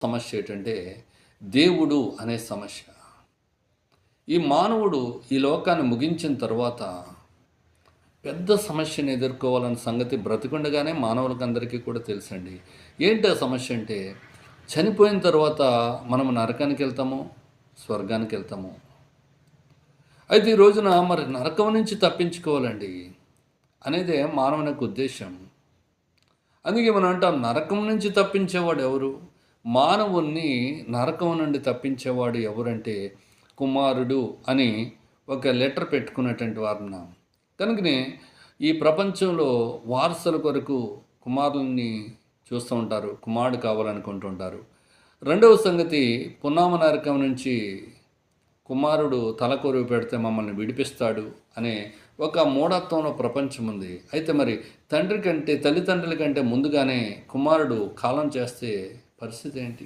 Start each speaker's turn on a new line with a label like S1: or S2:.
S1: సమస్య ఏంటంటే దేవుడు అనే సమస్య. ఈ మానవుడు ఈ లోకాన్ని ముగించిన తర్వాత పెద్ద సమస్యను ఎదుర్కోవాలన్న సంగతి బ్రతికుండగానే మానవులకందరికీ కూడా తెలుసండి. ఏంటి ఆ సమస్య అంటే, చనిపోయిన తర్వాత మనం నరకానికి వెళ్తాము, స్వర్గానికి వెళ్తాము. అయితే ఈ రోజున మరి నరకం నుంచి తప్పించుకోవాలండి అనేదే మానవుని యొక్క ఉద్దేశం. అందుకే మనం అంటాం, నరకం నుంచి తప్పించేవాడు ఎవరు? మానవుణ్ణి నరకం నుండి తప్పించేవాడు ఎవరంటే కుమారుడు అని ఒక లెటర్ పెట్టుకున్నటువంటి వారున్నాం. కనుకనే ఈ ప్రపంచంలో వారసుల కొరకు కుమారుల్ని చూస్తూ ఉంటారు, కుమారుడు కావాలనుకుంటుంటారు. రెండవ సంగతి, పున్నామ నరకం నుంచి కుమారుడు తలకొరువు పెడితే మమ్మల్ని విడిపిస్తాడు అనే ఒక మూఢత్వంలో ప్రపంచం ఉంది. అయితే మరి తల్లిదండ్రుల కంటే ముందుగానే కుమారుడు కాలం చేస్తే పరిస్థితి ఏంటి?